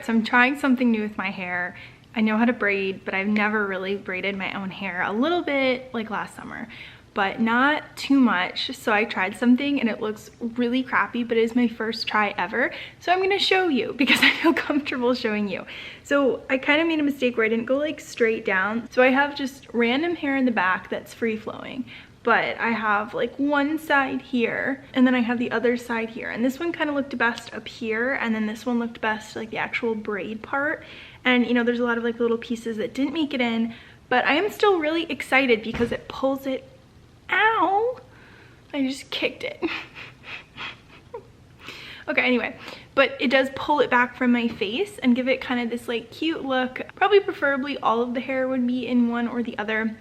right, so I'm trying something new with my hair. I know how to braid, but I've never really braided my own hair. A little bit like last summer, but not too much. So I tried something and it looks really crappy, but it is my first try ever. So I'm gonna show you because I feel comfortable showing you. So I kind of made a mistake where I didn't go like straight down. So I have just random hair in the back that's free flowing, but I have like one side here and then I have the other side here. And this one kind of looked best up here, and then this one looked best like the actual braid part. And you know, there's a lot of like little pieces that didn't make it in, but I am still really excited because it pulls it. Ow! I just kicked it. Okay, anyway, but it does pull it back from my face and give it kind of this like cute look. Probably preferably all of the hair would be in one or the other.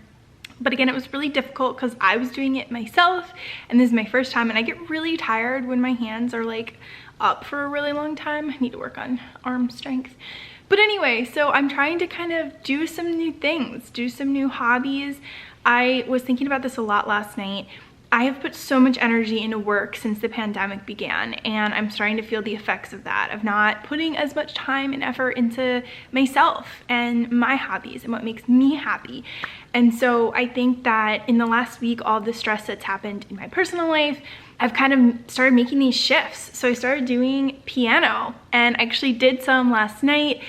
But again, it was really difficult because I was doing it myself and this is my first time, and I get really tired when my hands are like up for a really long time. I need to work on arm strength. But anyway, so I'm trying to kind of do some new things, do some new hobbies. I was thinking about this a lot last night. I have put so much energy into work since the pandemic began, and I'm starting to feel the effects of that, of not putting as much time and effort into myself and my hobbies and what makes me happy. And so I think that in the last week, all the stress that's happened in my personal life, I've kind of started making these shifts. So I started doing piano, and I actually did some last night.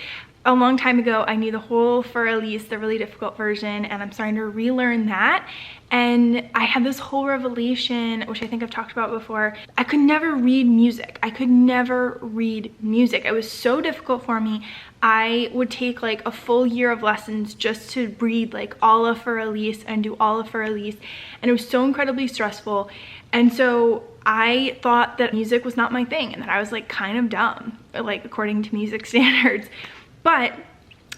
A long time ago, I knew the whole for Elise, the really difficult version, and I'm starting to relearn that. And I had this whole revelation, which I think I've talked about before. I could never read music. I could never read music. It was so difficult for me. I would take like a full year of lessons just to read like all of For Elise and do all of For Elise. And it was so incredibly stressful. And so I thought that music was not my thing and that I was like kind of dumb, like according to music standards. But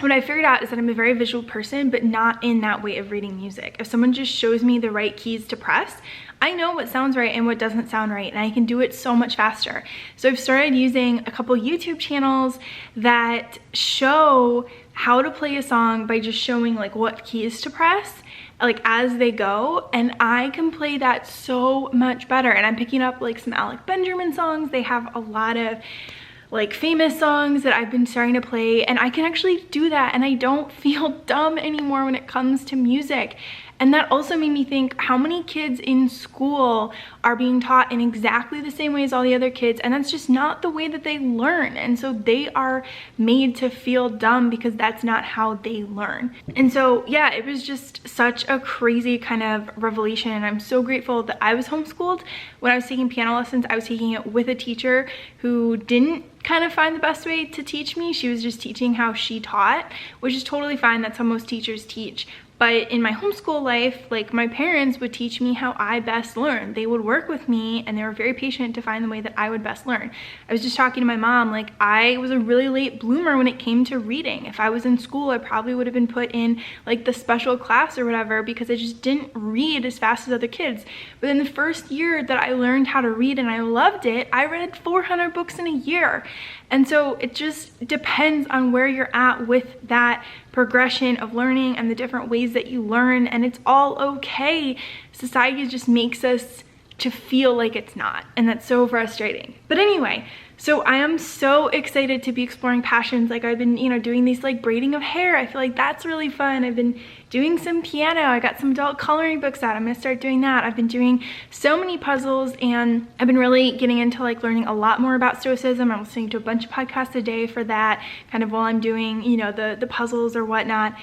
what I figured out is that I'm a very visual person, but not in that way of reading music. If someone just shows me the right keys to press, I know what sounds right and what doesn't sound right, and I can do it so much faster. So I've started using a couple YouTube channels that show how to play a song by just showing like what keys to press like as they go, and I can play that so much better. And I'm picking up like some Alec Benjamin songs. They have a lot of like famous songs that I've been starting to play, and I can actually do that, and I don't feel dumb anymore when it comes to music. And that also made me think how many kids in school are being taught in exactly the same way as all the other kids, and that's just not the way that they learn. And so they are made to feel dumb because that's not how they learn. And so yeah, it was just such a crazy kind of revelation, and I'm so grateful that I was homeschooled. When I was taking piano lessons, I was taking it with a teacher who didn't kind of find the best way to teach me. She was just teaching how she taught, which is totally fine. That's how most teachers teach. But in my homeschool life, like my parents would teach me how I best learn. They would work with me and they were very patient to find the way that I would best learn. I was just talking to my mom, like I was a really late bloomer when it came to reading. If I was in school, I probably would have been put in like the special class or whatever because I just didn't read as fast as other kids. But in the first year that I learned how to read and I loved it, I read 400 books in a year. And so it just depends on where you're at with that progression of learning and the different ways that you learn, and it's all okay. Society just makes us to feel like it's not, and that's so frustrating. But anyway, so I am so excited to be exploring passions. Like I've been, you know, doing these like braiding of hair. I feel like that's really fun. I've been doing some piano. I got some adult coloring books out. I'm gonna start doing that. I've been doing so many puzzles, and I've been really getting into like learning a lot more about stoicism. I'm listening to a bunch of podcasts a day for that, kind of while I'm doing, you know, the puzzles or whatnot.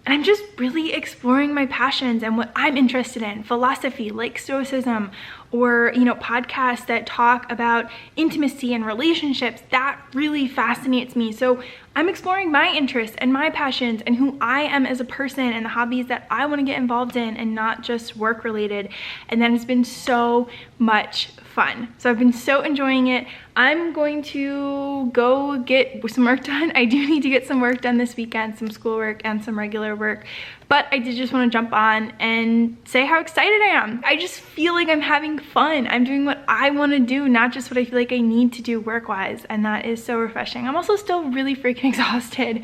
And I'm just really exploring my passions and what I'm interested in. Philosophy, like stoicism, or, you know, podcasts that talk about intimacy and relationships. That really fascinates me. So I'm exploring my interests and my passions and who I am as a person and the hobbies that I want to get involved in, and not just work related. And that has been so much fun. So I've been so enjoying it. I'm going to go get some work done. I do need to get some work done this weekend, some schoolwork and some regular work. But I did just want to jump on and say how excited I am. I just feel like I'm having fun. I'm doing what I want to do, not just what I feel like I need to do work-wise, and that is so refreshing. I'm also still really freaking exhausted.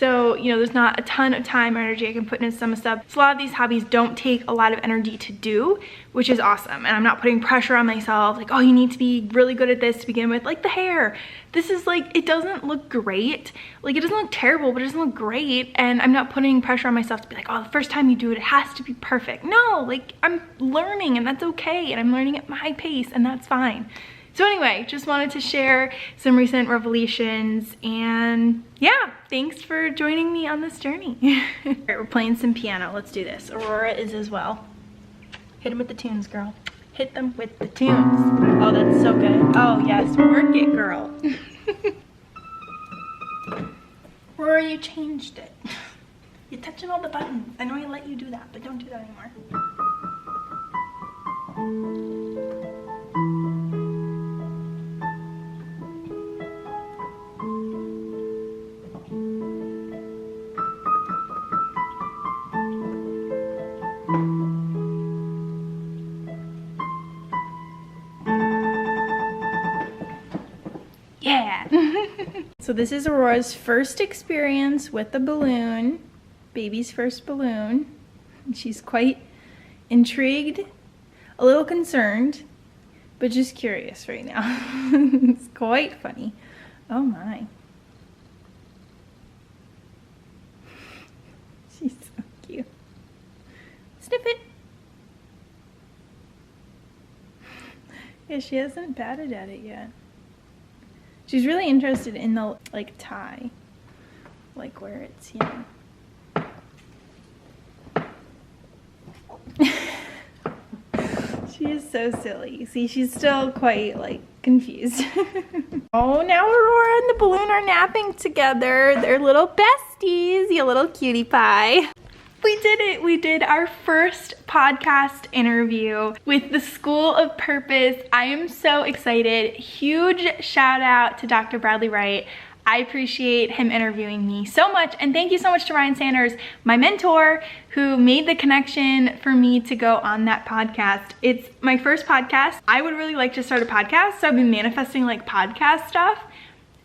So, you know, there's not a ton of time or energy I can put into some stuff. So a lot of these hobbies don't take a lot of energy to do, which is awesome. And I'm not putting pressure on myself, like, oh, you need to be really good at this to begin with. Like the hair, this is like, it doesn't look great. Like, it doesn't look terrible, but it doesn't look great. And I'm not putting pressure on myself to be like, oh, the first time you do it, it has to be perfect. No, like, I'm learning and that's okay. And I'm learning at my pace and that's fine. So anyway, just wanted to share some recent revelations, and yeah, thanks for joining me on this journey. All right, we're playing some piano. Let's do this. Aurora is as well. Hit them with the tunes, girl. Hit them with the tunes. Oh, that's so good. Oh yes, work it, girl. Aurora, you changed it. You're touching all the buttons. I know I let you do that, but don't do that anymore. Yeah. So this is Aurora's first experience with the balloon, baby's first balloon. And she's quite intrigued, a little concerned, but just curious right now. It's quite funny. Oh my. She's so cute. Sniff it. Yeah, she hasn't batted at it yet. She's really interested in the, like, tie. Like, where it's, you know. She is so silly. See, she's still quite, like, confused. Oh, now Aurora and the balloon are napping together. They're little besties, you little cutie pie. We did it. We did our first podcast interview with the School of Purpose. I am so excited. Huge shout out to Dr. Bradley Wright. I appreciate him interviewing me so much. And thank you so much to Ryan Sanders, my mentor, who made the connection for me to go on that podcast. It's my first podcast. I would really like to start a podcast, so I've been manifesting like podcast stuff.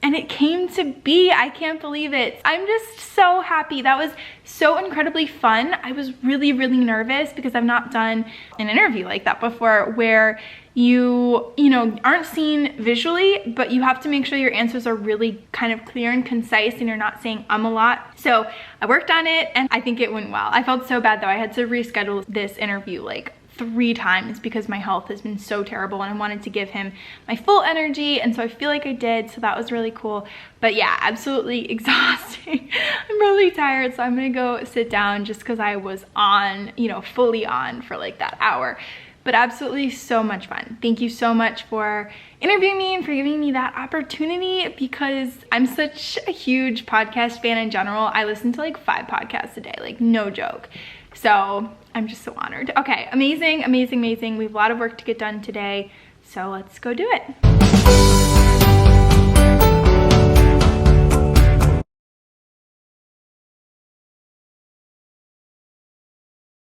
And it came to be. I can't believe it. I'm just so happy. That was so incredibly fun. I was really, really nervous because I've not done an interview like that before, where you know, aren't seen visually, but you have to make sure your answers are really kind of clear and concise and you're not saying a lot. So I worked on it and I think it went well. I felt so bad though. I had to reschedule this interview like 3 times because my health has been so terrible and I wanted to give him my full energy, and so I feel like I did, so that was really cool. But yeah, absolutely exhausting. I'm really tired, so I'm gonna go sit down just because I was on, you know, fully on for like that hour. But absolutely so much fun. Thank you so much for interviewing me and for giving me that opportunity, because I'm such a huge podcast fan in general. I listen to like 5 podcasts a day, like no joke. So I'm just so honored. Okay, amazing, amazing, amazing. We have a lot of work to get done today, so let's go do it.